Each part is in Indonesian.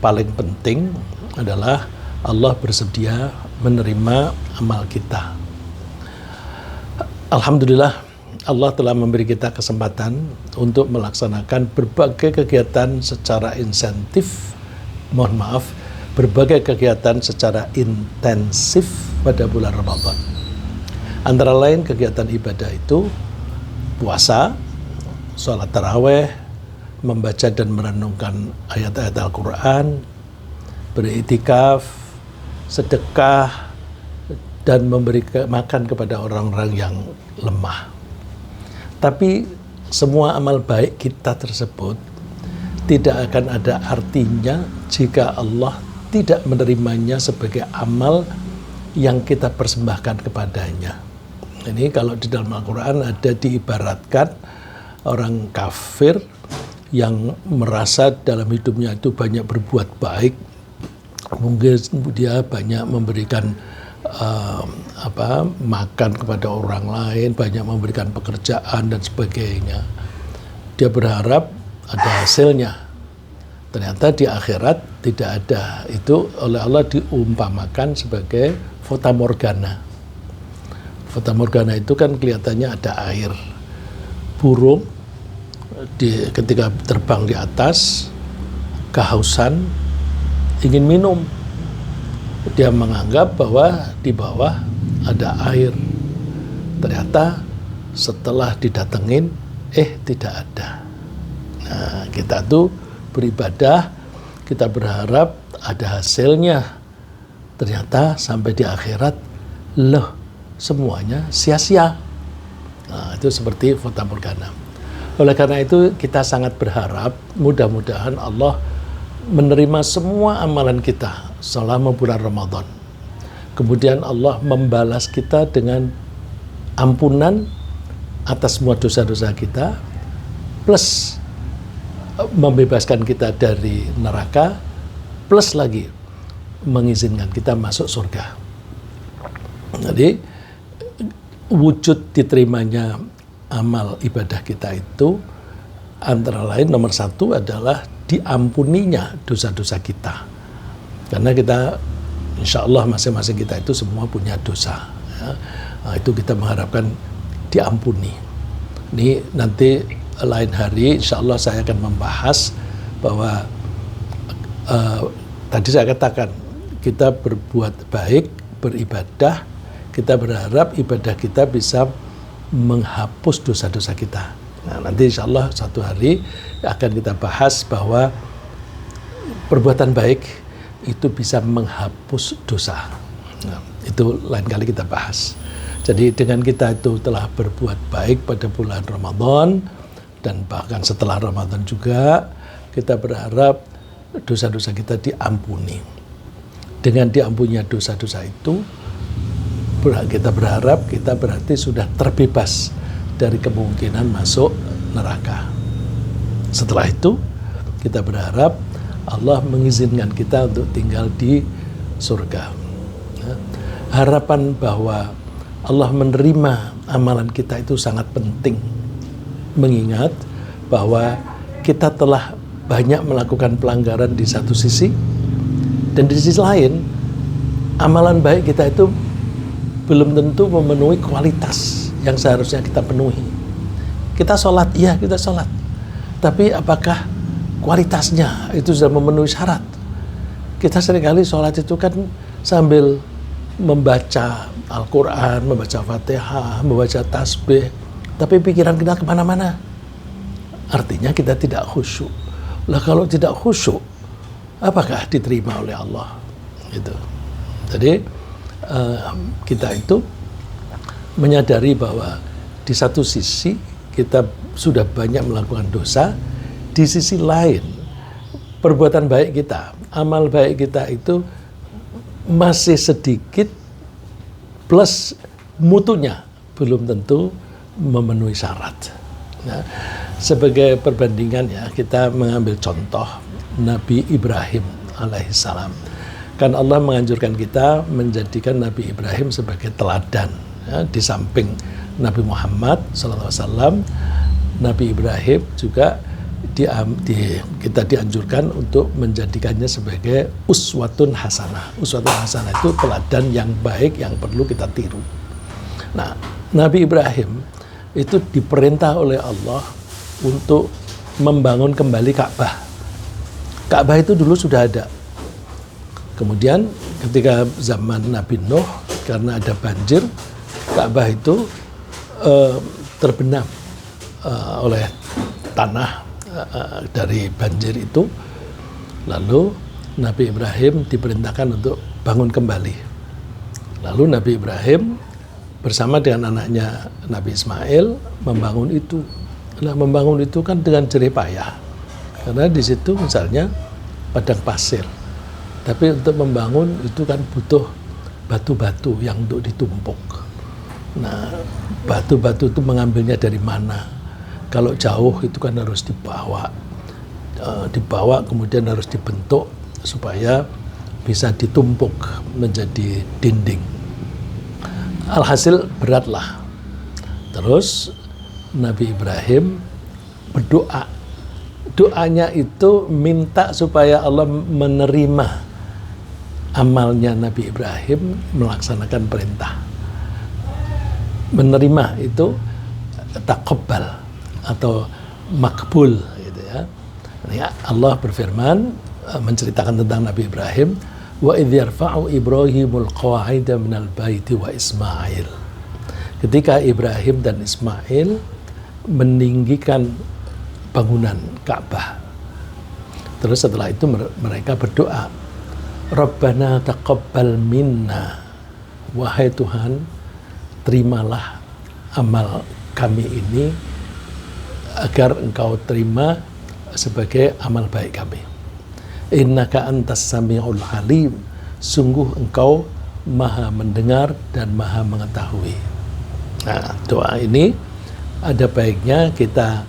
paling penting adalah Allah bersedia menerima amal kita. Alhamdulillah, Allah telah memberi kita kesempatan untuk melaksanakan berbagai kegiatan secara insentif, berbagai kegiatan secara intensif pada bulan Ramadan. Antara lain kegiatan ibadah itu puasa, sholat taraweh, membaca dan merenungkan ayat-ayat Al-Quran, beriktikaf, sedekah, dan memberi makan kepada orang-orang yang lemah. Tapi semua amal baik kita tersebut tidak akan ada artinya jika Allah tidak menerimanya sebagai amal yang kita persembahkan kepadanya. Ini kalau di dalam Al-Quran ada diibaratkan orang kafir yang merasa dalam hidupnya itu banyak berbuat baik, mungkin dia banyak memberikan makan kepada orang lain, banyak memberikan pekerjaan dan sebagainya. Dia berharap ada hasilnya. Ternyata di akhirat tidak ada. Itu oleh Allah diumpamakan sebagai fata morgana. Fata morgana itu kan kelihatannya ada air. Burung ketika terbang di atas, kehausan, ingin minum. Dia menganggap bahwa di bawah ada air. Ternyata setelah didatengin, tidak ada. Nah, kita tuh beribadah, kita berharap ada hasilnya. Ternyata sampai di akhirat, loh, semuanya sia-sia. Nah, itu seperti fata morgana. Oleh karena itu, kita sangat berharap mudah-mudahan Allah menerima semua amalan kita selama bulan Ramadan. Kemudian Allah membalas kita dengan ampunan atas semua dosa-dosa kita, plus membebaskan kita dari neraka, plus lagi mengizinkan kita masuk surga. Jadi wujud diterimanya amal ibadah kita itu antara lain nomor satu adalah diampuninya dosa-dosa kita. Karena kita, insya Allah masing-masing kita itu semua punya dosa. Ya. Nah, itu kita mengharapkan diampuni. Ini nanti lain hari, insya Allah saya akan membahas bahwa tadi saya katakan kita berbuat baik, beribadah, kita berharap ibadah kita bisa menghapus dosa-dosa kita. Nah, nanti insya Allah satu hari akan kita bahas bahwa perbuatan baik itu bisa menghapus dosa. Nah, itu lain kali kita bahas. Jadi dengan kita itu telah berbuat baik pada bulan Ramadan dan bahkan setelah Ramadan juga, kita berharap dosa-dosa kita diampuni. Dengan diampuninya dosa-dosa itu, kita berharap kita berarti sudah terbebas dari kemungkinan masuk neraka. Setelah itu, kita berharap Allah mengizinkan kita untuk tinggal di surga. Harapan bahwa Allah menerima amalan kita itu sangat penting. Mengingat bahwa kita telah banyak melakukan pelanggaran di satu sisi, dan di sisi lain, amalan baik kita itu belum tentu memenuhi kualitas yang seharusnya kita penuhi. Kita sholat, iya kita sholat. Tapi apakah kualitasnya itu sudah memenuhi syarat? Kita seringkali sholat itu kan sambil membaca Al-Quran, membaca Fatihah, membaca tasbih, tapi pikiran kita kemana-mana. Artinya kita tidak khusyuk. Lah kalau tidak khusyuk, apakah diterima oleh Allah? Gitu. Jadi kita itu menyadari bahwa di satu sisi kita sudah banyak melakukan dosa, di sisi lain perbuatan baik kita, amal baik kita itu masih sedikit, plus mutunya belum tentu memenuhi syarat. Nah, sebagai perbandingan ya, kita mengambil contoh Nabi Ibrahim alaihissalam. Kan Allah menganjurkan kita menjadikan Nabi Ibrahim sebagai teladan. Ya, di samping Nabi Muhammad SAW, Nabi Ibrahim juga kita dianjurkan untuk menjadikannya sebagai uswatun hasanah. Uswatun hasanah itu teladan yang baik yang perlu kita tiru. Nah, Nabi Ibrahim itu diperintah oleh Allah untuk membangun kembali Ka'bah. Ka'bah itu dulu sudah ada. Kemudian ketika zaman Nabi Nuh, karena ada banjir, Ka'bah itu terbenam oleh tanah dari banjir itu. Lalu Nabi Ibrahim diperintahkan untuk bangun kembali. Lalu Nabi Ibrahim bersama dengan anaknya Nabi Ismail membangun itu. Nah, membangun itu kan dengan jerih payah, karena di situ misalnya padang pasir. Tapi untuk membangun itu kan butuh batu-batu yang untuk ditumpuk. Nah, batu-batu itu mengambilnya dari mana? Kalau jauh itu kan harus dibawa kemudian harus dibentuk supaya bisa ditumpuk menjadi dinding. Alhasil beratlah. Terus Nabi Ibrahim berdoa. Doanya itu minta supaya Allah menerima amalnya Nabi Ibrahim melaksanakan perintah. Menerima itu taqabbal atau makbul gitu ya. Ini Allah berfirman menceritakan tentang Nabi Ibrahim, wa idh yarfa'u Ibrahimul qawa'ida minal baiti wa Ismail. Ketika Ibrahim dan Ismail meninggikan bangunan Ka'bah. Terus setelah itu mereka berdoa, Rabbana taqabbal minna. Wahai Tuhan, terimalah amal kami ini agar Engkau terima sebagai amal baik kami. Innaka antas sami'ul alim. Sungguh Engkau Maha mendengar dan Maha mengetahui. Nah, doa ini ada baiknya kita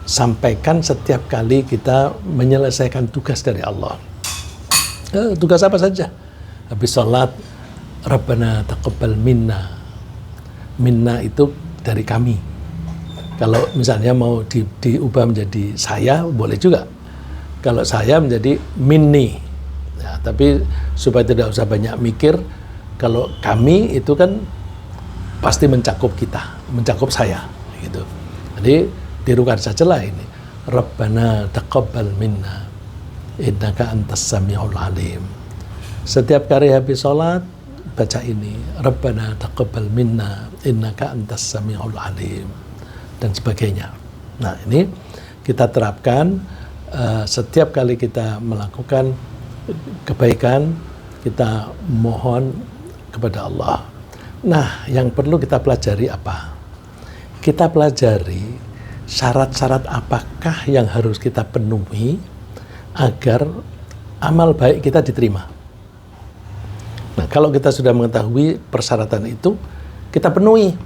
sampaikan setiap kali kita menyelesaikan tugas dari Allah. Tugas apa saja? Habis sholat, Rabbana taqabbal minna. Minna itu dari kami. Kalau misalnya mau diubah menjadi saya, boleh juga. Kalau saya menjadi minni. Ya, tapi supaya tidak usah banyak mikir, kalau kami itu kan pasti mencakup kita, mencakup saya. Gitu. Jadi tirukan sajalah ini. Rabbana taqabbal minna. Innaka antas sami'ul alim. Setiap kali habis sholat, baca ini. Rabbana taqabbal minna. Innaka antas sami'ul alim. Dan sebagainya. Nah, ini kita terapkan setiap kali kita melakukan kebaikan, kita mohon kepada Allah. Nah, yang perlu kita pelajari apa? Kita pelajari syarat-syarat apakah yang harus kita penuhi agar amal baik kita diterima. Nah, kalau kita sudah mengetahui persyaratan itu, kita penuhi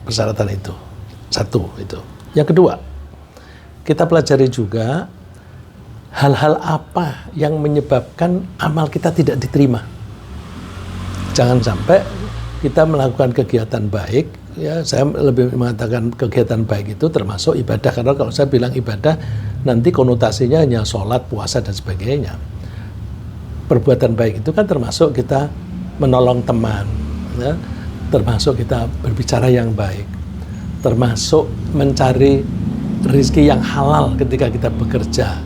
persyaratan itu. Satu, itu. Yang kedua, kita pelajari juga hal-hal apa yang menyebabkan amal kita tidak diterima. Jangan sampai kita melakukan kegiatan baik, ya saya lebih mengatakan kegiatan baik itu termasuk ibadah, karena kalau saya bilang ibadah nanti konotasinya hanya sholat, puasa dan sebagainya. Perbuatan baik itu kan termasuk kita menolong teman, ya, termasuk kita berbicara yang baik, termasuk mencari rezeki yang halal ketika kita bekerja.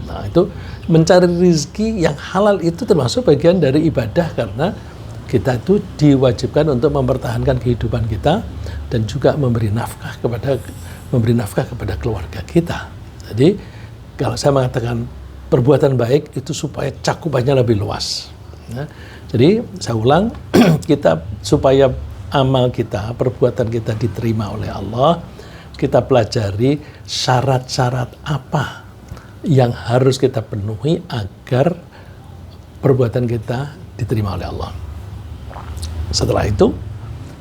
Nah, itu mencari rezeki yang halal itu termasuk bagian dari ibadah, karena kita itu diwajibkan untuk mempertahankan kehidupan kita dan juga memberi nafkah kepada keluarga kita. Jadi kalau saya mengatakan perbuatan baik itu supaya cakupannya lebih luas. Ya. Jadi saya ulang, kita supaya amal kita, perbuatan kita diterima oleh Allah, kita pelajari syarat-syarat apa yang harus kita penuhi agar perbuatan kita diterima oleh Allah. Setelah itu,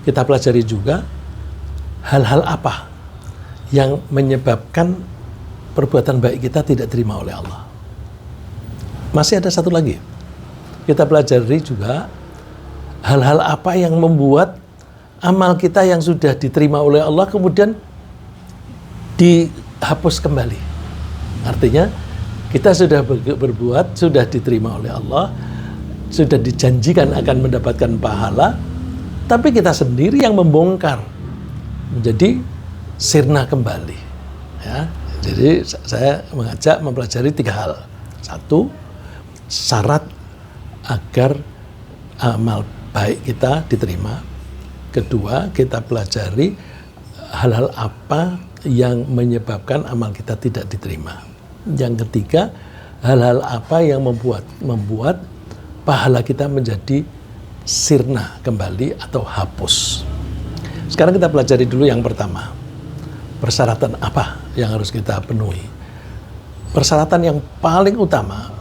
kita pelajari juga hal-hal apa yang menyebabkan perbuatan baik kita tidak diterima oleh Allah. Masih ada satu lagi. Kita pelajari juga hal-hal apa yang membuat amal kita yang sudah diterima oleh Allah kemudian hapus kembali. Artinya kita sudah berbuat, sudah diterima oleh Allah, sudah dijanjikan akan mendapatkan pahala, tapi kita sendiri yang membongkar menjadi sirna kembali. Ya, jadi saya mengajak mempelajari 3 hal. 1, syarat agar amal baik kita diterima. 2, kita pelajari hal-hal apa yang menyebabkan amal kita tidak diterima. Yang 3, hal-hal apa yang membuat pahala kita menjadi sirna kembali atau hapus. Sekarang kita pelajari dulu yang pertama. Persyaratan apa yang harus kita penuhi? Persyaratan yang paling utama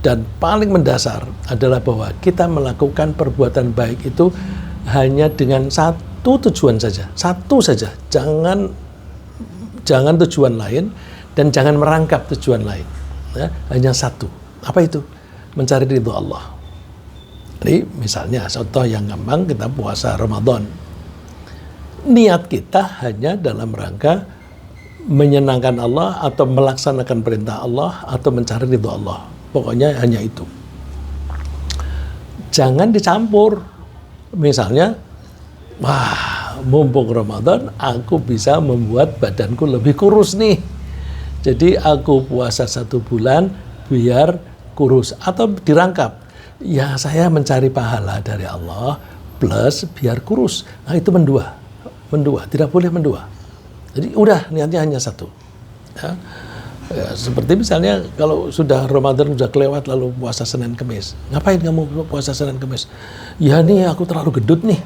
dan paling mendasar adalah bahwa kita melakukan perbuatan baik itu hanya dengan satu tujuan saja. Satu saja. Jangan tujuan lain dan jangan merangkap tujuan lain. Ya, hanya satu. Apa itu? Mencari ridho Allah. Jadi misalnya contoh yang gampang, kita puasa Ramadan. Niat kita hanya dalam rangka menyenangkan Allah atau melaksanakan perintah Allah atau mencari ridho Allah. Pokoknya hanya itu. Jangan dicampur. Misalnya, wah, mumpung Ramadan, aku bisa membuat badanku lebih kurus nih. Jadi aku puasa 1 bulan biar kurus. Atau dirangkap, ya saya mencari pahala dari Allah plus biar kurus. Nah itu mendua, tidak boleh mendua. Jadi udah niatnya hanya satu. Ya. Ya, seperti misalnya kalau sudah Ramadan sudah kelewat lalu puasa Senin Kemis. Ngapain kamu puasa Senin Kemis? Ya nih aku terlalu gendut nih.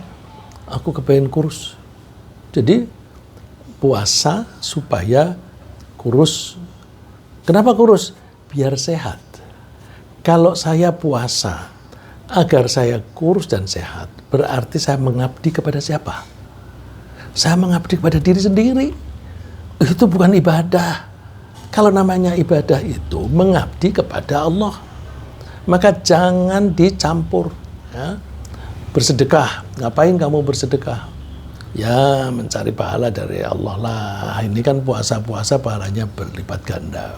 Aku kepengen kurus. Jadi puasa supaya kurus. Kenapa kurus? Biar sehat. Kalau saya puasa agar saya kurus dan sehat, berarti saya mengabdi kepada siapa? Saya mengabdi kepada diri sendiri. Itu bukan ibadah. Kalau namanya ibadah itu mengabdi kepada Allah. Maka jangan dicampur. Ya. Bersedekah. Ngapain kamu bersedekah? Ya mencari pahala dari Allah lah. Ini kan puasa-puasa pahalanya berlipat ganda.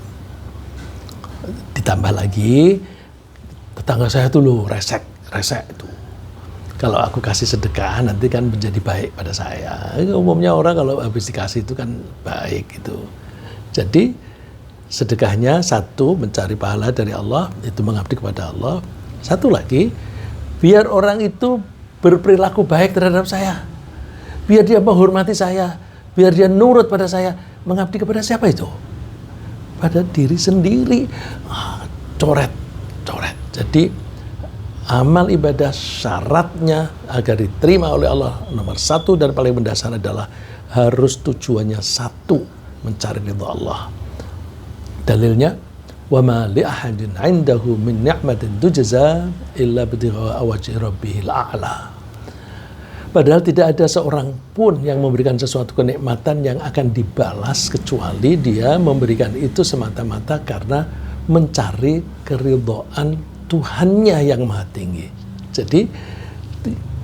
Ditambah lagi, tetangga saya tuh loh resek itu. Kalau aku kasih sedekah nanti kan menjadi baik pada saya. Umumnya orang kalau habis dikasih itu kan baik gitu. Jadi sedekahnya 1, mencari pahala dari Allah, itu mengabdi kepada Allah. 1 lagi, biar orang itu berperilaku baik terhadap saya. Biar dia menghormati saya, biar dia nurut pada saya. Mengabdi kepada siapa itu? Pada diri sendiri. Coret. Jadi amal ibadah syaratnya agar diterima oleh Allah nomor 1 dan paling mendasar adalah harus tujuannya 1, mencari ridha Allah. Dalilnya, wa ma li ahadin 'indahu min ni'matin tujza illa bigha'a wajhi rabbihil a'la. Padahal tidak ada seorang pun yang memberikan sesuatu kenikmatan yang akan dibalas kecuali dia memberikan itu semata-mata karena mencari keridhaan Tuhannya yang maha tinggi. Jadi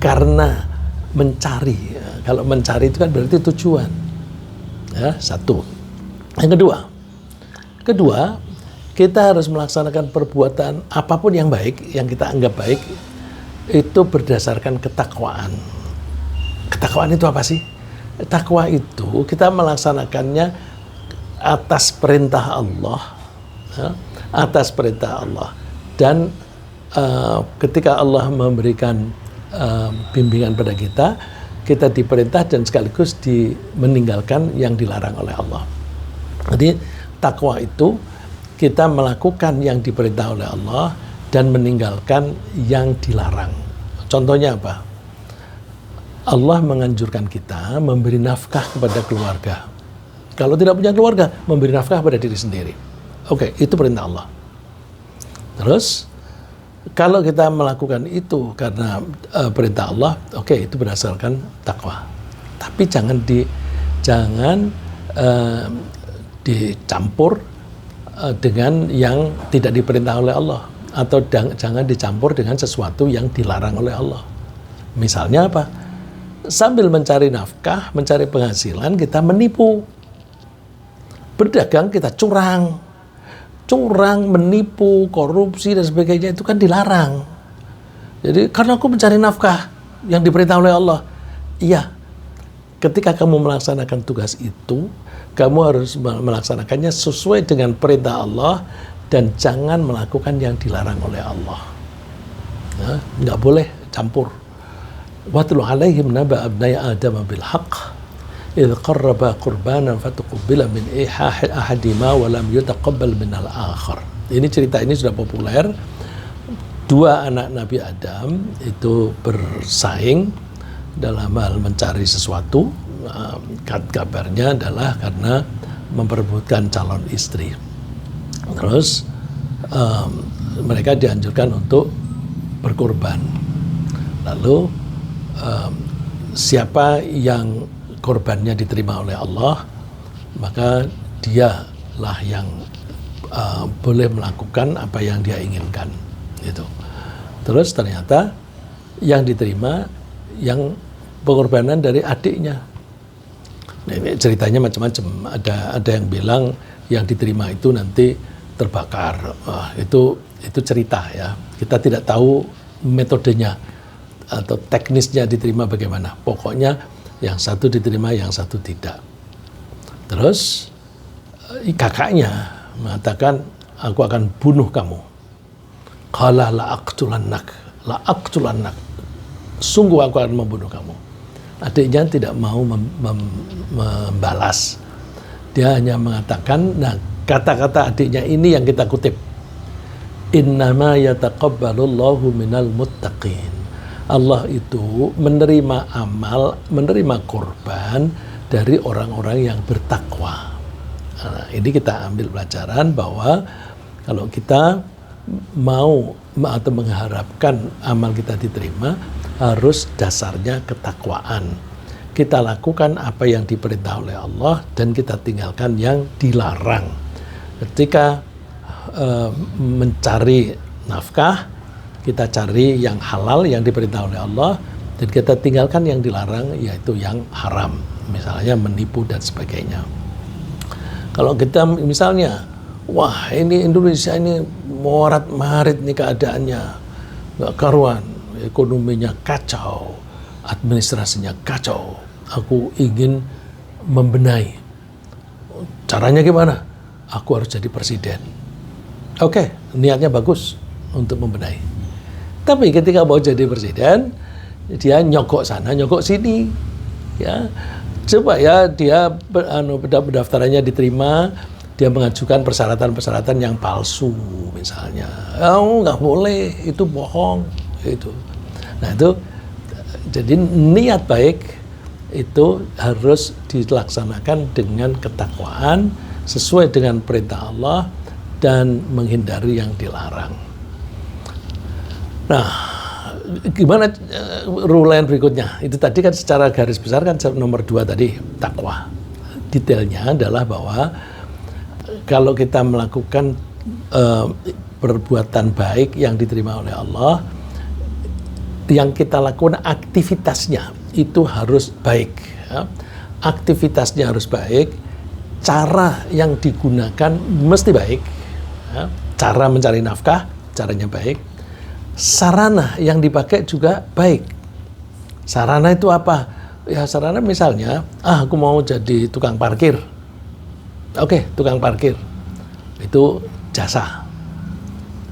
karena mencari, kalau mencari itu kan berarti tujuan. Ya, 1. Yang kedua, kita harus melaksanakan perbuatan apapun yang baik, yang kita anggap baik, itu berdasarkan ketakwaan. Ketakwaan itu apa sih? Takwa itu kita melaksanakannya atas perintah Allah, ya, atas perintah Allah. Dan ketika Allah memberikan bimbingan pada kita, kita diperintah dan sekaligus meninggalkan yang dilarang oleh Allah. Jadi takwa itu kita melakukan yang diperintah oleh Allah dan meninggalkan yang dilarang. Contohnya apa? Allah menganjurkan kita memberi nafkah kepada keluarga. Kalau tidak punya keluarga, memberi nafkah pada diri sendiri. Oke, itu perintah Allah. Terus, kalau kita melakukan itu karena perintah Allah, oke, itu berdasarkan takwa. Tapi jangan dicampur dengan yang tidak diperintah oleh Allah, atau jangan dicampur dengan sesuatu yang dilarang oleh Allah. Misalnya apa? Sambil mencari nafkah, mencari penghasilan, kita menipu. Berdagang kita curang, menipu, korupsi dan sebagainya itu kan dilarang. Jadi karena aku mencari nafkah yang diperintah oleh Allah. Iya, ketika kamu melaksanakan tugas itu, kamu harus melaksanakannya sesuai dengan perintah Allah dan jangan melakukan yang dilarang oleh Allah. Ya, nggak boleh campur. Watlu alaihim naba abnai Adam bil haqq idh qarraba qurbanan fatuqbila min ahadima wa lam yutaqabbal min al-akhar. Ini cerita ini sudah populer. Dua anak Nabi Adam itu bersaing dalam hal mencari sesuatu. Kabarnya adalah karena memperebutkan calon istri. Terus mereka dianjurkan untuk berkorban. Lalu siapa yang korbannya diterima oleh Allah, maka dialah yang boleh melakukan apa yang dia inginkan. Gitu. Terus ternyata yang diterima yang pengorbanan dari adiknya. Nah, ini ceritanya macam-macam. Ada yang bilang yang diterima itu nanti terbakar. Itu cerita ya. Kita tidak tahu metodenya atau teknisnya diterima bagaimana. Pokoknya yang satu diterima, yang satu tidak. Terus kakaknya mengatakan, aku akan bunuh kamu. Qala la'aqtulannak. Sungguh aku akan membunuh kamu. Adiknya tidak mau membalas. Dia hanya mengatakan, nah kata-kata adiknya ini yang kita kutip. Innama yataqabbalullahu minal muttaqin. Allah itu menerima amal, menerima korban dari orang-orang yang bertakwa. Nah, ini kita ambil pelajaran bahwa kalau kita mau atau mengharapkan amal kita diterima, harus dasarnya ketakwaan. Kita lakukan apa yang diperintah oleh Allah dan kita tinggalkan yang dilarang. Ketika mencari nafkah, kita cari yang halal yang diperintah oleh Allah dan kita tinggalkan yang dilarang, yaitu yang haram, misalnya menipu dan sebagainya. Kalau kita misalnya, wah ini Indonesia ini morat-marit nih keadaannya, nggak karuan, ekonominya kacau, administrasinya kacau, aku ingin membenahi. Caranya gimana? Aku harus jadi presiden. Oke, niatnya bagus untuk membenahi. Tapi ketika mau jadi presiden, dia nyogok sana, nyogok sini, ya. Coba ya dia pendaftarannya diterima, dia mengajukan persyaratan-persyaratan yang palsu, misalnya. Oh, nggak boleh, itu bohong, itu. Nah itu, jadi niat baik itu harus dilaksanakan dengan ketakwaan, sesuai dengan perintah Allah dan menghindari yang dilarang. Nah, gimana rulen berikutnya? Itu tadi kan secara garis besar kan nomor 2 tadi, takwa. Detailnya adalah bahwa kalau kita melakukan perbuatan baik yang diterima oleh Allah, yang kita lakukan aktivitasnya itu harus baik. Ya. Aktivitasnya harus baik, cara yang digunakan mesti baik. Ya. Cara mencari nafkah, caranya baik. Sarana yang dipakai juga baik. Sarana itu apa? Ya sarana misalnya, aku mau jadi tukang parkir. Oke, tukang parkir. Itu jasa.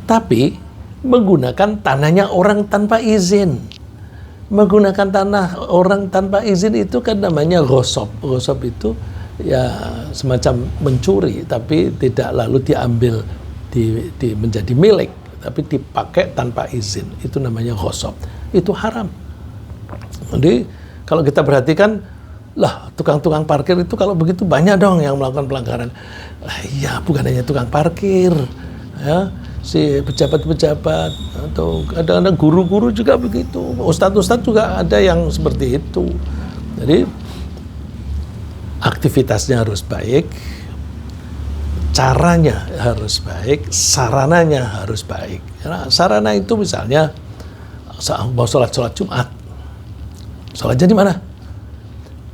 Tapi menggunakan tanahnya orang tanpa izin. Menggunakan tanah orang tanpa izin itu kan namanya ghosab. Ghosab itu ya semacam mencuri, tapi tidak lalu diambil menjadi milik, tapi dipakai tanpa izin. Itu namanya ghosab. Itu haram. Jadi kalau kita perhatikan, lah tukang-tukang parkir itu kalau begitu banyak dong yang melakukan pelanggaran. Iya, bukan hanya tukang parkir, ya, si pejabat-pejabat atau kadang-kadang guru-guru juga begitu, ustadz-ustadz juga ada yang seperti itu. Jadi aktivitasnya harus baik, caranya harus baik, sarananya harus baik. Nah, sarana itu misalnya mau sholat Jumat, sholatnya di mana?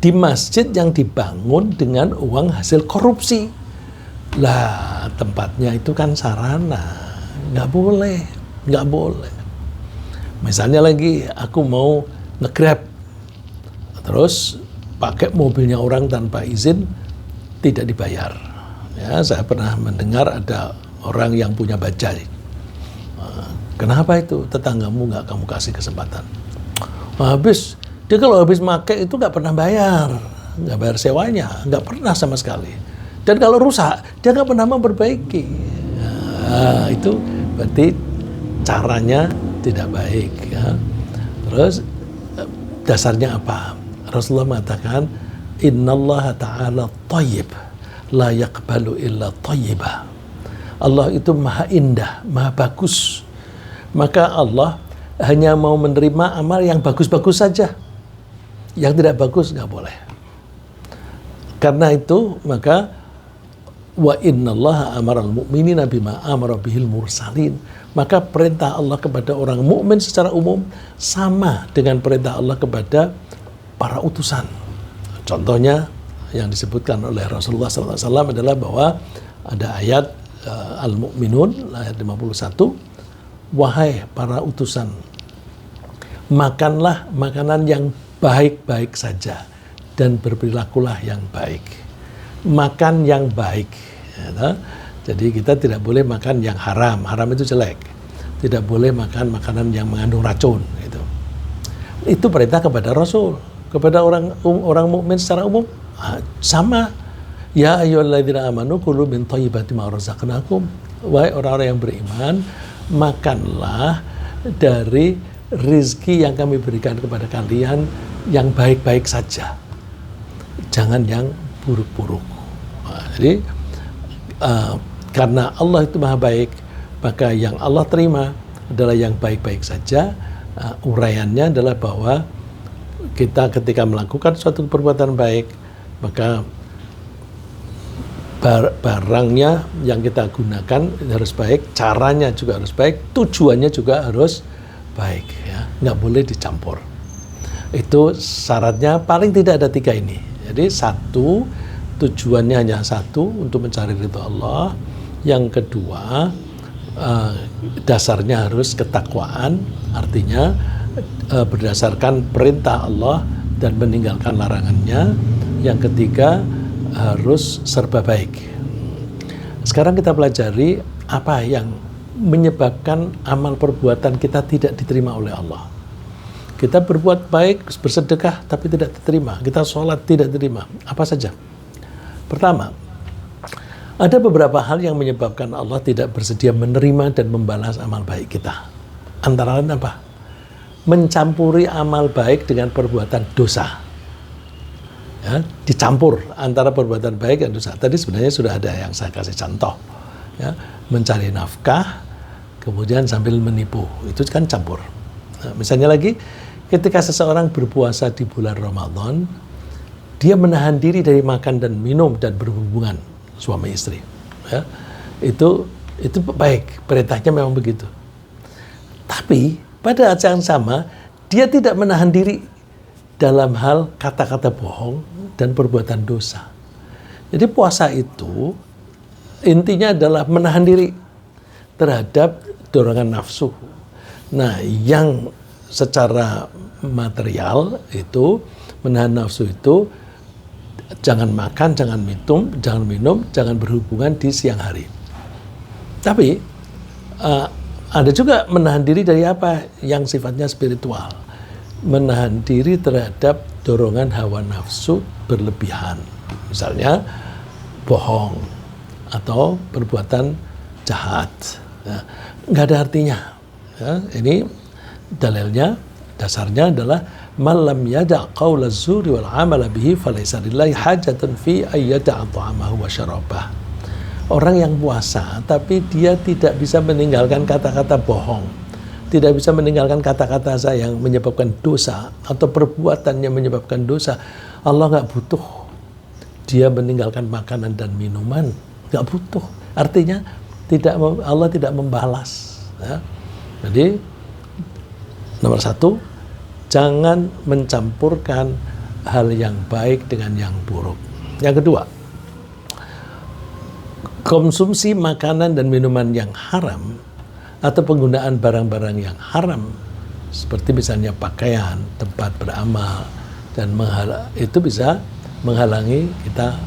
Di masjid yang dibangun dengan uang hasil korupsi. Lah, tempatnya itu kan sarana, nggak boleh, nggak boleh. Misalnya lagi aku mau nge-Grab, terus pakai mobilnya orang tanpa izin, tidak dibayar. Ya, saya pernah mendengar ada orang yang punya bajai. Kenapa itu? Tetanggamu nggak kamu kasih kesempatan. Dia kalau habis pakai itu nggak pernah bayar, nggak bayar sewanya, nggak pernah sama sekali. Dan kalau rusak, dia nggak pernah memperbaiki. Nah, itu berarti caranya tidak baik. Ya. Terus dasarnya apa? Rasulullah mengatakan, Innallaha ta'ala thayyib, la yaqbalu illa thayyiba. Allah itu maha indah, maha bagus. Maka Allah hanya mau menerima amal yang bagus-bagus saja. Yang tidak bagus nggak boleh. Karena itu maka wa innallaha amaral mu'minina bima amara bihil mursalin. Maka perintah Allah kepada orang mukmin secara umum sama dengan perintah Allah kepada para utusan. Contohnya yang disebutkan oleh Rasulullah SAW adalah bahwa ada ayat Al-Mu'minun ayat 51, wahai para utusan, makanlah makanan yang baik-baik saja dan berperilakulah yang baik. Makan yang baik. Ya, jadi kita tidak boleh makan yang haram. Haram itu jelek. Tidak boleh makan makanan yang mengandung racun. Itu perintah kepada Rasul. Kepada orang mukmin secara umum sama. Ya ayyuhalladzina amanu kulu min thayyibati ma razaqnakum. Wahai orang-orang yang beriman, makanlah dari rizki yang kami berikan kepada kalian yang baik-baik saja. Jangan yang buruk-buruk. Jadi karena Allah itu maha baik, maka yang Allah terima adalah yang baik-baik saja. Uraiannya adalah bahwa kita ketika melakukan suatu perbuatan baik, maka barangnya yang kita gunakan harus baik, caranya juga harus baik, tujuannya juga harus baik. Ya. Nggak boleh dicampur. Itu syaratnya paling tidak ada 3 ini. Jadi satu, tujuannya hanya satu, untuk mencari ridho Allah. Yang kedua, dasarnya harus ketakwaan, artinya berdasarkan perintah Allah dan meninggalkan larangannya. Yang ketiga, harus serba baik. Sekarang kita pelajari apa yang menyebabkan amal perbuatan kita tidak diterima oleh Allah. Kita berbuat baik, bersedekah, tapi tidak diterima. Kita sholat, tidak diterima. Apa saja? Pertama, ada beberapa hal yang menyebabkan Allah tidak bersedia menerima dan membalas amal baik kita. Antara lain apa? Mencampuri amal baik dengan perbuatan dosa. Ya, dicampur antara perbuatan baik dan dosa. Tadi sebenarnya sudah ada yang saya kasih contoh. Ya, mencari nafkah, kemudian sambil menipu. Itu kan campur. Nah, misalnya lagi, ketika seseorang berpuasa di bulan Ramadan, dia menahan diri dari makan dan minum dan berhubungan suami istri. Ya, itu baik, perintahnya memang begitu. Tapi pada saat yang sama, dia tidak menahan diri dalam hal kata-kata bohong dan perbuatan dosa. Jadi puasa itu intinya adalah menahan diri terhadap dorongan nafsu. Nah, yang secara material itu menahan nafsu itu jangan makan, jangan minum, jangan berhubungan di siang hari. Tapi ada juga menahan diri dari apa yang sifatnya spiritual. Menahan diri terhadap dorongan hawa nafsu berlebihan. Misalnya bohong atau perbuatan jahat. Ya, nggak ada artinya. Ya, ini dalilnya, dasarnya adalah malam yada' qawla zuri wal amala bihi falaysa lillahi hajatun fi ayyada'a ta'amahu wa syarabah. Orang yang puasa tapi dia tidak bisa meninggalkan kata-kata bohong, tidak bisa meninggalkan kata-kata saya yang menyebabkan dosa atau perbuatan yang menyebabkan dosa. Allah nggak butuh dia meninggalkan makanan dan minuman, nggak butuh. Artinya Allah tidak membalas. Ya. Jadi nomor 1, jangan mencampurkan hal yang baik dengan yang buruk. Yang kedua, konsumsi makanan dan minuman yang haram atau penggunaan barang-barang yang haram seperti misalnya pakaian, tempat beramal dan itu bisa menghalangi kita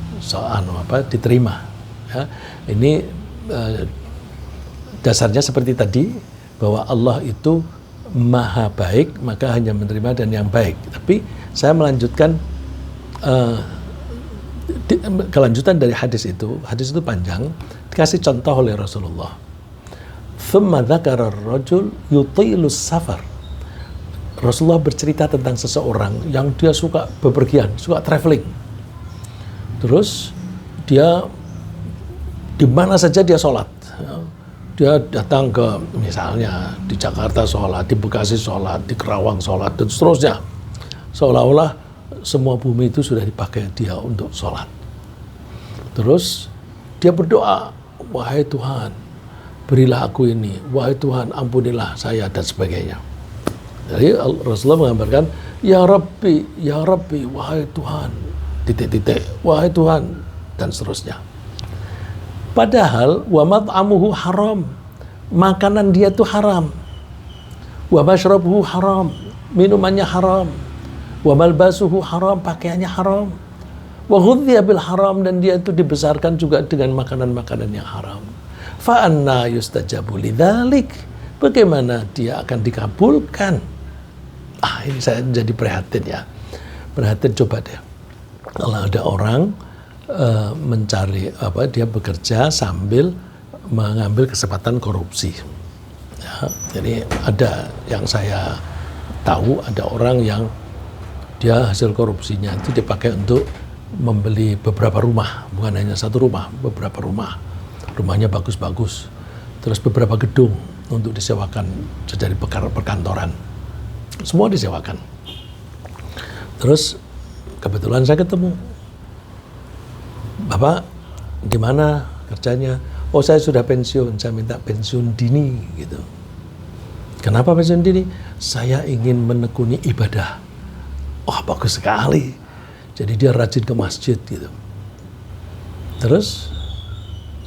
diterima. Ya, ini dasarnya seperti tadi bahwa Allah itu maha baik, maka hanya menerima dan yang baik. Tapi saya melanjutkan kelanjutan dari hadis itu panjang, dikasih contoh oleh Rasulullah. Thumma dzakara ar-rajul yutilus safar. Rasulullah bercerita tentang seseorang yang dia suka bepergian, suka traveling. Terus dia di mana saja dia sholat. Dia datang ke misalnya di Jakarta sholat, di Bekasi sholat, di Kerawang sholat, dan seterusnya. Seolah-olah semua bumi itu sudah dipakai dia untuk sholat. Terus dia berdoa, wahai Tuhan, berilah aku ini, wahai Tuhan, ampunilah saya, dan sebagainya. Jadi Rasulullah menggambarkan, ya Rabbi, wahai Tuhan, titik-titik, wahai Tuhan, dan seterusnya. Padahal wa mat'amuhu haram, makanan dia tuh haram. Wa mashrabuhu haram, minumannya haram. Wa malbasuhu haram, pakaiannya haram. Wa ghudhiya bil haram, dan dia itu dibesarkan juga dengan makanan-makanan yang haram. Fa anna yustajabu lidzalik, bagaimana dia akan dikabulkan? Ini saya jadi prihatin ya. Prihatin, coba deh. Kalau ada orang mencari dia bekerja sambil mengambil kesempatan korupsi. Ya, jadi ada yang saya tahu, ada orang yang dia hasil korupsinya itu dipakai untuk membeli beberapa rumah, bukan hanya satu rumah, beberapa rumah. Rumahnya bagus-bagus. Terus beberapa gedung untuk disewakan jadi perkantoran. Semua disewakan. Terus kebetulan saya ketemu, Bapak gimana kerjanya? Oh, saya sudah pensiun, saya minta pensiun dini gitu. Kenapa pensiun dini? Saya ingin menekuni ibadah. Oh, bagus sekali. Jadi dia rajin ke masjid gitu. Terus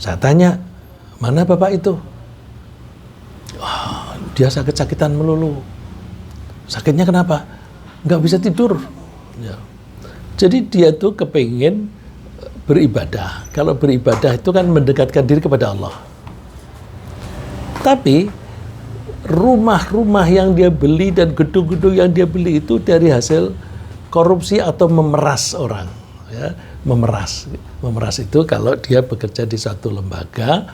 saya tanya, mana Bapak itu? Oh, dia sakit-sakitan melulu. Sakitnya kenapa? Nggak bisa tidur. Ya. Jadi dia tuh kepengen beribadah. Kalau beribadah itu kan mendekatkan diri kepada Allah. Tapi rumah-rumah yang dia beli dan gedung-gedung yang dia beli itu dari hasil korupsi atau memeras orang. Ya, memeras itu kalau dia bekerja di satu lembaga,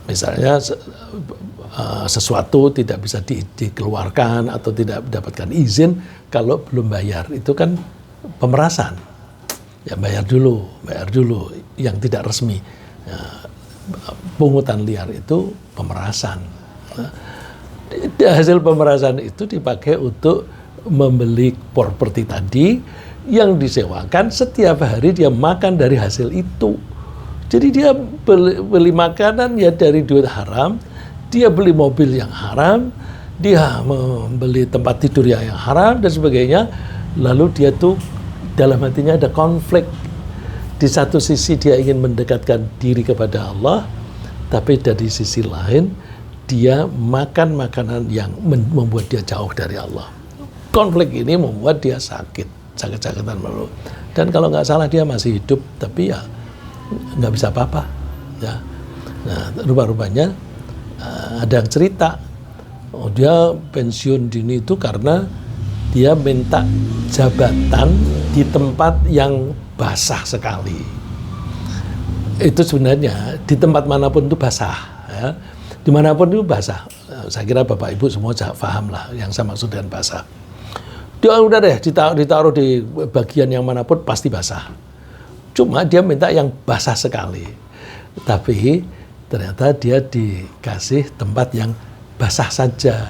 misalnya sesuatu tidak bisa dikeluarkan atau tidak mendapatkan izin kalau belum bayar, itu kan pemerasan. Ya bayar dulu yang tidak resmi. Ya, pungutan liar itu pemerasan. Nah, hasil pemerasan itu dipakai untuk membeli properti tadi yang disewakan, setiap hari dia makan dari hasil itu. Jadi dia beli makanan ya dari duit haram, dia beli mobil yang haram, dia membeli tempat tidur yang haram dan sebagainya. Lalu dia tuh dalam hatinya ada konflik. Di satu sisi dia ingin mendekatkan diri kepada Allah, tapi dari sisi lain dia makan makanan yang membuat dia jauh dari Allah. Konflik ini membuat dia sakit-sakitan melulu. Dan kalau nggak salah dia masih hidup, tapi ya nggak bisa apa-apa. Ya. Nah, rupanya ada yang cerita, dia pensiun dini itu karena dia minta jabatan di tempat yang basah sekali. Itu sebenarnya di tempat manapun itu basah, ya. Dimanapun itu basah. Saya kira Bapak Ibu semua paham lah yang saya maksud dengan basah. Dia udah deh ditaruh di bagian yang manapun pasti basah. Cuma dia minta yang basah sekali. Tapi ternyata dia dikasih tempat yang basah saja.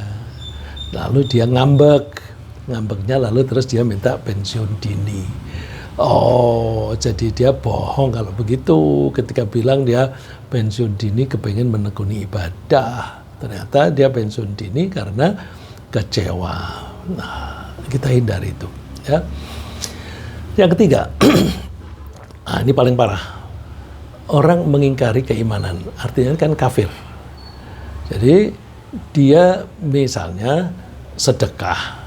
Lalu dia ngambeknya lalu terus dia minta pensiun dini. Oh, jadi dia bohong kalau begitu ketika bilang dia pensiun dini kepengen menekuni ibadah. Ternyata dia pensiun dini karena kecewa. Nah, kita hindari itu. Ya. Yang ketiga, ini paling parah. orang mengingkari keimanan, artinya kan kafir. Jadi dia misalnya sedekah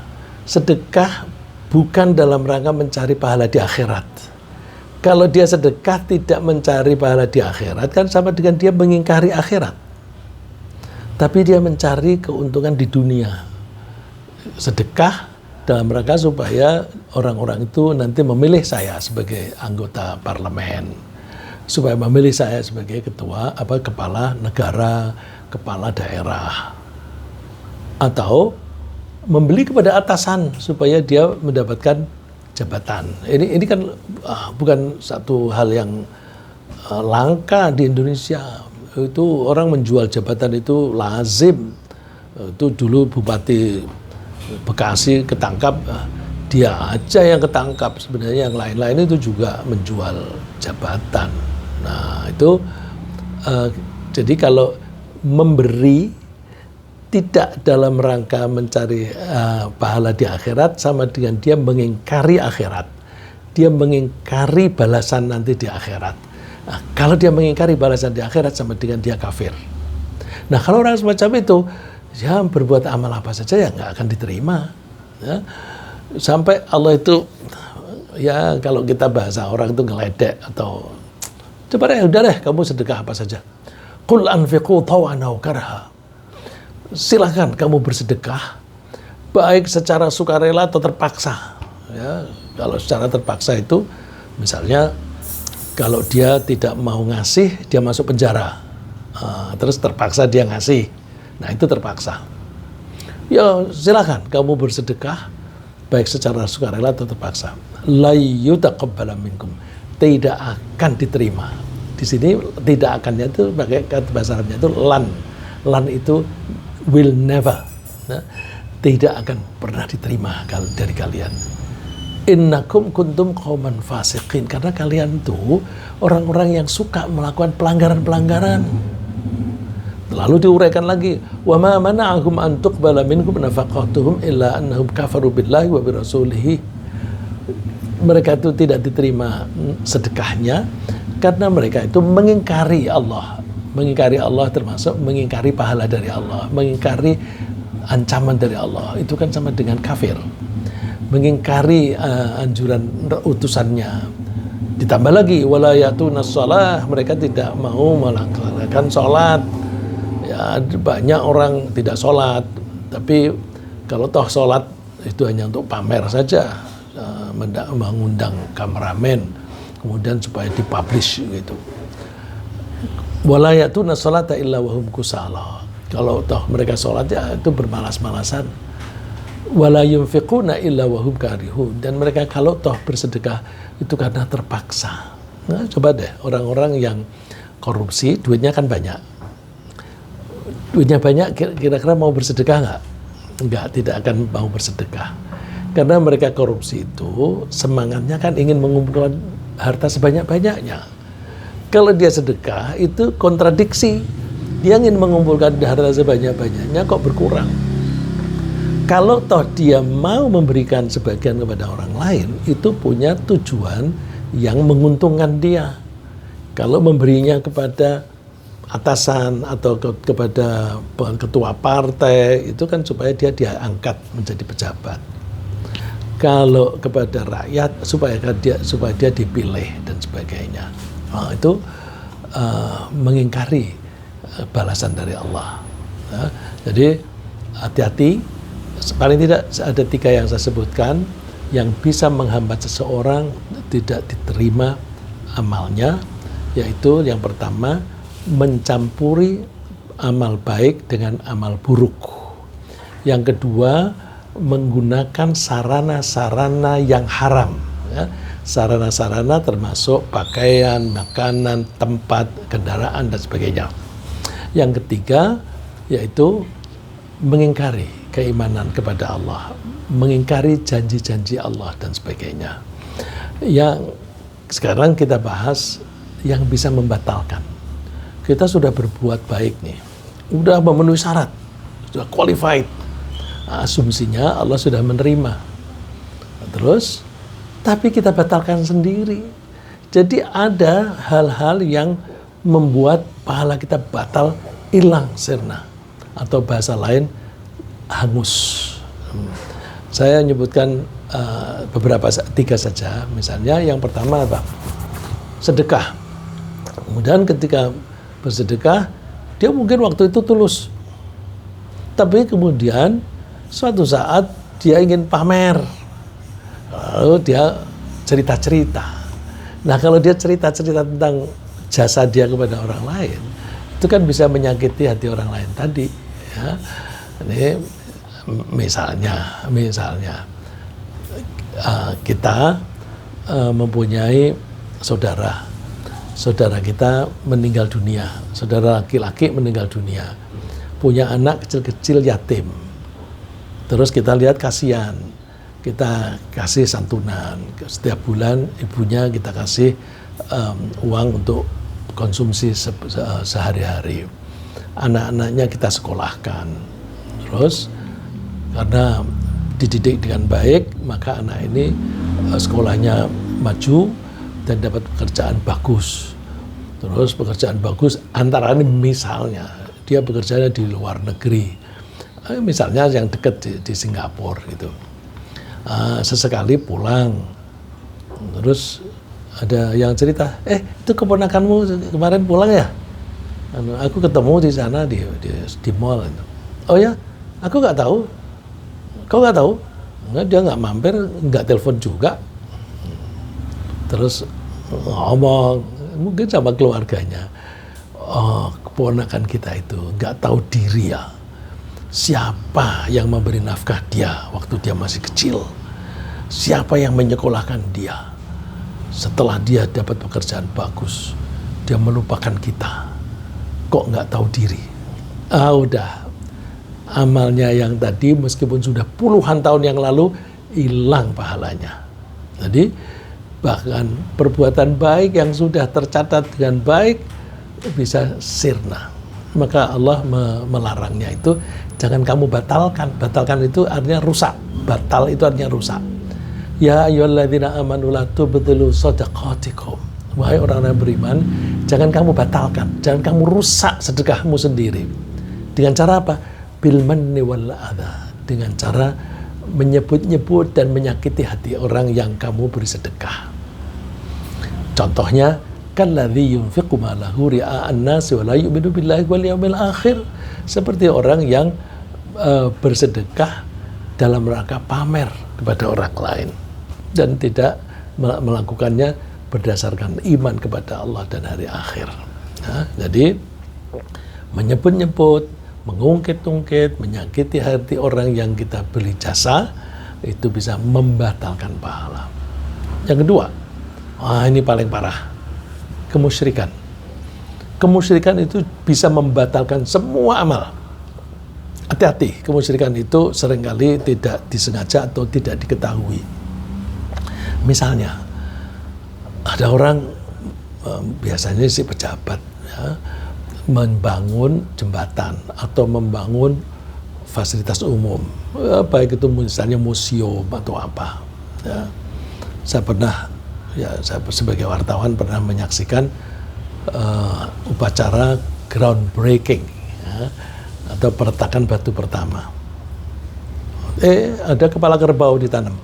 bukan dalam rangka mencari pahala di akhirat. Kalau dia sedekah tidak mencari pahala di akhirat, kan sama dengan dia mengingkari akhirat. Tapi dia mencari keuntungan di dunia. Sedekah dalam rangka supaya orang-orang itu nanti memilih saya sebagai anggota parlemen, supaya memilih saya sebagai kepala negara, kepala daerah, atau membeli kepada atasan supaya dia mendapatkan jabatan. Ini kan bukan satu hal yang langka di Indonesia. Itu orang menjual jabatan itu lazim. Itu dulu Bupati Bekasi ketangkap, dia aja yang ketangkap, sebenarnya yang lain-lain itu juga menjual jabatan. Nah itu jadi kalau memberi tidak dalam rangka mencari pahala di akhirat, sama dengan dia mengingkari akhirat. Dia mengingkari balasan nanti di akhirat. Nah, kalau dia mengingkari balasan di akhirat, sama dengan dia kafir. Nah kalau orang semacam itu, ya berbuat amal apa saja ya nggak akan diterima. Ya. Sampai Allah itu, ya kalau kita bahasa orang itu ngeledek atau coba deh, udah deh kamu sedekah apa saja. Qul anfiqu taw'an aw karha. Silahkan kamu bersedekah, baik secara sukarela atau terpaksa. Ya, kalau secara terpaksa itu, misalnya kalau dia tidak mau ngasih, dia masuk penjara. Terus terpaksa dia ngasih. Nah itu terpaksa. Ya silakan kamu bersedekah, baik secara sukarela atau terpaksa. La yutaqabbala minkum. Tidak akan diterima. Di sini tidak akannya itu pakai kata bahasa Arabnya itu lan. Lan itu will never. Nah, tidak akan pernah diterima dari kalian. Innakum kuntum qauman fasiqin, karena kalian itu orang-orang yang suka melakukan pelanggaran-pelanggaran. Lalu diuraikan lagi, wa ma mana'ahum an tuqbala minhum nafaqatuhum illa annahum kafaru billahi wa bi rasulihi. Mereka itu tidak diterima sedekahnya karena mereka itu mengingkari Allah. Mengingkari Allah termasuk mengingkari pahala dari Allah, mengingkari ancaman dari Allah. Itu kan sama dengan kafir. Mengingkari anjuran utusannya. Ditambah lagi wala yatunas shalah, mereka tidak mau melaksanakan sholat. Ya, banyak orang tidak sholat, tapi kalau toh sholat itu hanya untuk pamer saja, mengundang kameramen, kemudian supaya dipublish gitu. Wala yatunas sholata illa wahum kusala. Kalau toh mereka sholat ya itu bermalas-malasan. Wala yunfiquna illa wahum karihun, dan mereka kalau toh bersedekah itu karena terpaksa. Nah, coba deh orang-orang yang korupsi, duitnya kan banyak. Duitnya banyak, kira-kira mau bersedekah nggak? Nggak, tidak akan mau bersedekah. Karena mereka korupsi itu semangatnya kan ingin mengumpulkan harta sebanyak-banyaknya. Kalau dia sedekah itu kontradiksi. Dia ingin mengumpulkan harta sebanyak-banyaknya kok berkurang. Kalau toh dia mau memberikan sebagian kepada orang lain, itu punya tujuan yang menguntungkan dia. Kalau memberinya kepada atasan atau kepada ketua partai, itu kan supaya dia diangkat menjadi pejabat. Kalau kepada rakyat supaya dia dipilih dan sebagainya. Nah, itu mengingkari balasan dari Allah. Nah, jadi hati-hati. Paling tidak ada 3 yang saya sebutkan yang bisa menghambat seseorang tidak diterima amalnya, yaitu yang pertama mencampuri amal baik dengan amal buruk. Yang kedua menggunakan sarana-sarana yang haram, ya. Sarana-sarana termasuk pakaian, makanan, tempat, kendaraan dan sebagainya. Yang ketiga yaitu mengingkari keimanan kepada Allah, mengingkari janji-janji Allah dan sebagainya. Yang sekarang kita bahas yang bisa membatalkan. Kita sudah berbuat baik nih, udah memenuhi syarat, sudah qualified. Asumsinya Allah sudah menerima. Terus, tapi kita batalkan sendiri. Jadi ada hal-hal yang membuat pahala kita batal, hilang, sirna, atau bahasa lain hangus. Saya menyebutkan beberapa, 3 saja. Misalnya yang pertama apa? Sedekah. Kemudian ketika bersedekah, dia mungkin waktu itu tulus, tapi kemudian suatu saat dia ingin pamer, lalu dia cerita-cerita. Nah, kalau dia cerita-cerita tentang jasa dia kepada orang lain, itu kan bisa menyakiti hati orang lain tadi, ya. Ini misalnya kita mempunyai saudara kita meninggal dunia, saudara laki-laki meninggal dunia, punya anak kecil-kecil yatim. Terus kita lihat kasihan, kita kasih santunan, setiap bulan ibunya kita kasih uang untuk konsumsi sehari-hari. Anak-anaknya kita sekolahkan. Terus karena dididik dengan baik, maka anak ini sekolahnya maju dan dapat pekerjaan bagus. Terus pekerjaan bagus antara ini misalnya dia bekerjanya di luar negeri, misalnya yang dekat di Singapura gitu. Sesekali pulang, terus ada yang cerita, itu keponakanmu kemarin pulang ya? Aku ketemu di sana di mall. Oh ya, aku nggak tahu. Kau nggak tahu? Enggak, dia nggak mampir, nggak telepon juga. Terus ngomong mungkin sama keluarganya, keponakan kita itu nggak tahu diri ya, siapa yang memberi nafkah dia waktu dia masih kecil, siapa yang menyekolahkan dia. Setelah dia dapat pekerjaan bagus, dia melupakan kita, kok nggak tahu diri. Udah, amalnya yang tadi meskipun sudah puluhan tahun yang lalu hilang pahalanya. Jadi bahkan perbuatan baik yang sudah tercatat dengan baik bisa sirna. Maka Allah melarangnya itu jangan kamu batalkan. Batalkan itu artinya rusak. Batal itu artinya rusak. Ya ayyuhalladzina amanu la tubtilu shadaqatikum. Wahai orang-orang beriman, jangan kamu batalkan, jangan kamu rusak sedekahmu sendiri. Dengan cara apa? Bil manni wal adha. Dengan cara menyebut-nyebut dan menyakiti hati orang yang kamu beri sedekah. Contohnya, kalladzi yunfiqu malahu ria'an nasi wa la yu'minu billahi wal yawmil akhir. Seperti orang yang bersedekah dalam rangka pamer kepada orang lain dan tidak melakukannya berdasarkan iman kepada Allah dan hari akhir. Nah, jadi menyebut-nyebut, mengungkit-ungkit, menyakiti hati orang yang kita beli jasa, itu bisa membatalkan pahala. Yang kedua, ini paling parah, kemusyrikan. Kemusyrikan itu bisa membatalkan semua amal. Hati-hati, kemusyrikan itu seringkali tidak disengaja atau tidak diketahui. Misalnya, ada orang, biasanya si pejabat, ya, membangun jembatan atau membangun fasilitas umum, baik itu misalnya museum atau apa. Ya. Saya sebagai wartawan pernah menyaksikan upacara groundbreaking, ya, atau peretakan batu pertama. Ada kepala kerbau ditanam.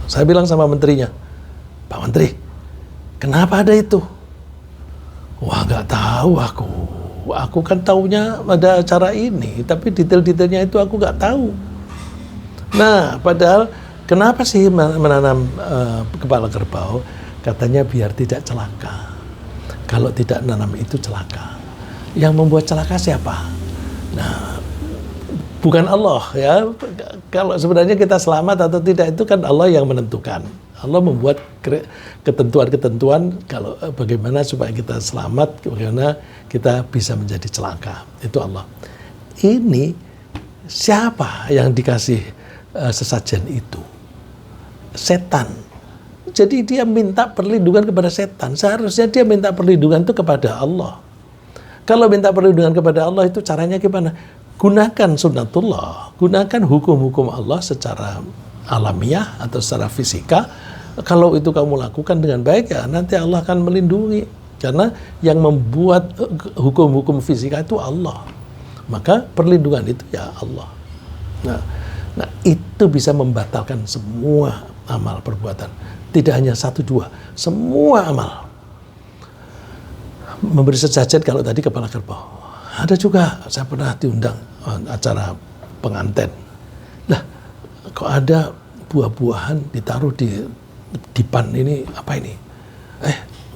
Saya bilang sama menterinya, Pak Menteri, kenapa ada itu? Wah, nggak tahu aku. Aku kan taunya ada acara ini, tapi detail-detailnya itu aku nggak tahu. Nah, padahal kenapa sih menanam kepala kerbau? Katanya biar tidak celaka. Kalau tidak nanam itu celaka. Yang membuat celaka siapa? Nah, bukan Allah ya. Kalau sebenarnya kita selamat atau tidak itu kan Allah yang menentukan. Allah membuat ketentuan-ketentuan kalau bagaimana supaya kita selamat, bagaimana kita bisa menjadi celaka. Itu Allah. Ini siapa yang dikasih sesajen itu? Setan. Jadi dia minta perlindungan kepada setan. Seharusnya dia minta perlindungan itu kepada Allah. Kalau minta perlindungan kepada Allah itu caranya gimana? Gunakan sunnatullah, gunakan hukum-hukum Allah secara alamiah atau secara fisika. Kalau itu kamu lakukan dengan baik, ya nanti Allah akan melindungi. Karena yang membuat hukum-hukum fisika itu Allah. Maka perlindungan itu ya Allah. Nah, itu bisa membatalkan semua amal perbuatan. Tidak hanya satu dua, semua amal. Memberi sesajen kalau tadi kepala kerbau. Ada juga, saya pernah diundang acara pengantin. Lah, kok ada buah-buahan ditaruh di dipan ini, apa ini?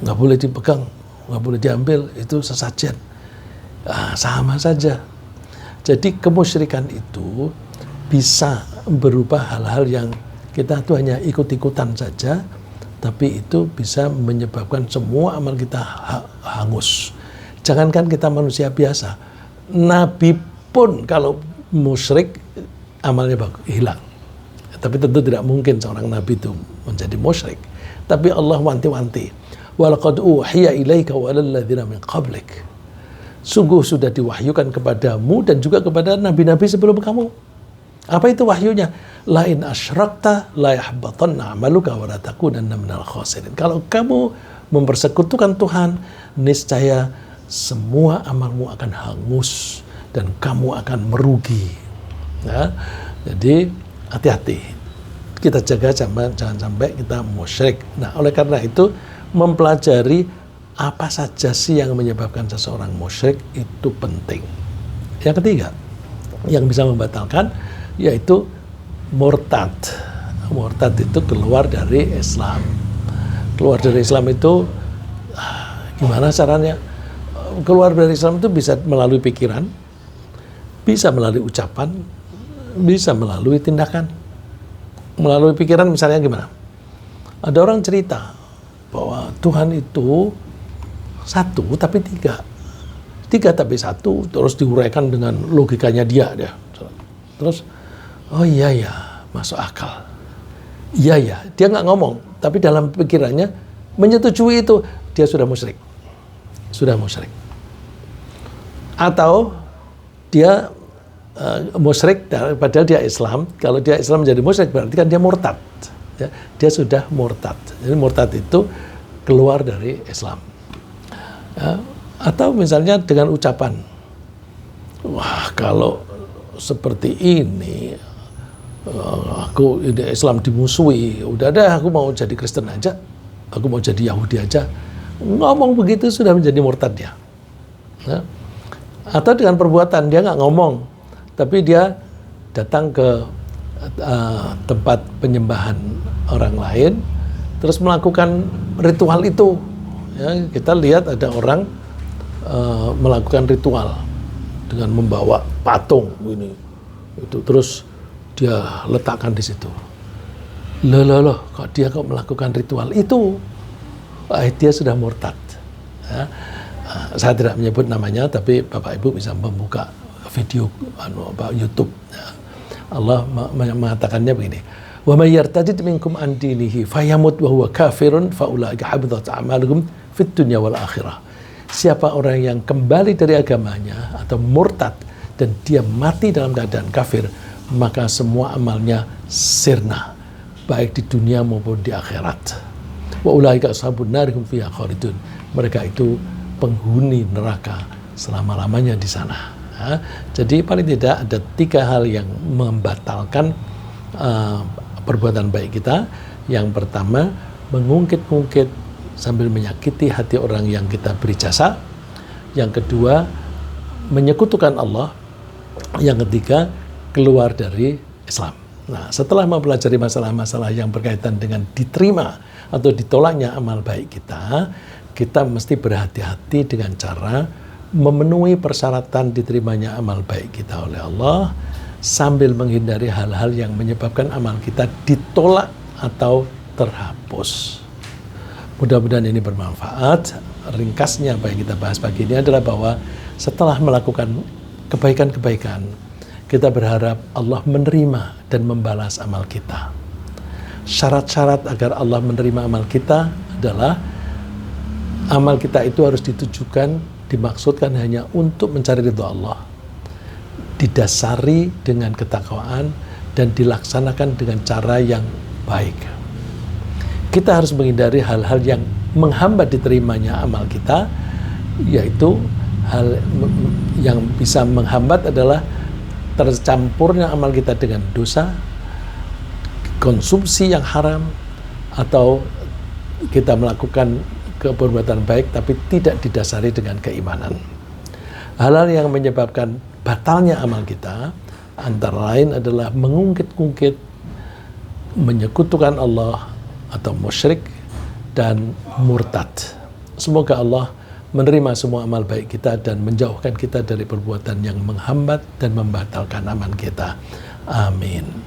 Nggak boleh dipegang, nggak boleh diambil, itu sesajen. Sama saja. Jadi kemusyrikan itu bisa berubah hal-hal yang kita tuh hanya ikut-ikutan saja, tapi itu bisa menyebabkan semua amal kita hangus. Jangankan kita manusia biasa, Nabi pun kalau musyrik amalnya hilang. Tapi tentu tidak mungkin seorang Nabi itu menjadi musyrik. Tapi Allah wanti-wanti, walaqad uhiya ilaika wa ilal ladzina min qablik. Sungguh sudah diwahyukan kepadamu dan juga kepada nabi-nabi sebelum kamu. Apa itu wahyunya? La in asyrakta la yahbatanna 'amaluka wa la takunanna minal khasirin. Kalau kamu mempersekutukan Tuhan, niscaya semua amalmu akan hangus dan kamu akan merugi. Nah, jadi hati-hati. Kita jaga jangan sampai kita musyrik. Nah, oleh karena itu mempelajari apa saja sih yang menyebabkan seseorang musyrik itu penting. Yang ketiga, yang bisa membatalkan yaitu murtad. Murtad itu keluar dari Islam. Keluar dari Islam itu gimana caranya? Keluar dari Islam itu bisa melalui pikiran, bisa melalui ucapan, bisa melalui tindakan. Melalui pikiran misalnya gimana? Ada orang cerita bahwa Tuhan itu satu tapi tiga. Tiga tapi satu, terus diuraikan dengan logikanya dia. Terus, oh iya ya, masuk akal. Iya ya, dia nggak ngomong, tapi dalam pikirannya menyetujui itu, dia sudah musyrik. Sudah musyrik. Atau dia musyrik padahal dia Islam. Kalau dia Islam menjadi musyrik berarti kan dia murtad. Ya, dia sudah murtad. Jadi murtad itu keluar dari Islam. Ya, atau misalnya dengan ucapan, wah kalau seperti ini aku Islam dimusuhi, udah dah aku mau jadi Kristen aja, aku mau jadi Yahudi aja. Ngomong begitu sudah menjadi murtad dia. Ya. Atau dengan perbuatan, dia nggak ngomong, tapi dia datang ke tempat penyembahan orang lain, terus melakukan ritual itu. Ya, kita lihat ada orang melakukan ritual dengan membawa patung ini, itu terus dia letakkan di situ. Loh, kok dia melakukan ritual itu? Dia sudah murtad. Ya. Saya tidak menyebut namanya, tapi Bapak Ibu bisa membuka video YouTube. Ya. Allah mengatakannya begini, wa may yartadid minkum an dinihi fayamut wa huwa kafirun fa ulaika habitat a'maluhum fid dunya wal akhirah. Siapa orang yang kembali dari agamanya atau murtad dan dia mati dalam keadaan kafir, maka semua amalnya sirna, baik di dunia maupun di akhirat. Wa ulaika ashabun nar hum fiha khalidun. Mereka itu penghuni neraka selama-lamanya di sana. Ya, jadi paling tidak ada 3 hal yang membatalkan perbuatan baik kita. Yang pertama, mengungkit-ungkit sambil menyakiti hati orang yang kita beri jasa. Yang kedua, menyekutukan Allah. Yang ketiga, keluar dari Islam. Nah, setelah mempelajari masalah-masalah yang berkaitan dengan diterima atau ditolaknya amal baik kita mesti berhati-hati dengan cara memenuhi persyaratan diterimanya amal baik kita oleh Allah, sambil menghindari hal-hal yang menyebabkan amal kita ditolak atau terhapus. Mudah-mudahan ini bermanfaat. Ringkasnya apa yang kita bahas pagi ini adalah bahwa setelah melakukan kebaikan-kebaikan, kita berharap Allah menerima dan membalas amal kita. Syarat-syarat agar Allah menerima amal kita adalah amal kita itu harus ditujukan, dimaksudkan hanya untuk mencari ridha Allah, didasari dengan ketakwaan dan dilaksanakan dengan cara yang baik. Kita harus menghindari hal-hal yang menghambat diterimanya amal kita, yaitu hal yang bisa menghambat adalah tercampurnya amal kita dengan dosa, konsumsi yang haram, atau kita melakukan perbuatan baik tapi tidak didasari dengan keimanan. Hal-hal yang menyebabkan batalnya amal kita antara lain adalah mengungkit-ungkit, menyekutukan Allah atau musyrik, dan murtad. Semoga Allah menerima semua amal baik kita dan menjauhkan kita dari perbuatan yang menghambat dan membatalkan amal kita. Amin.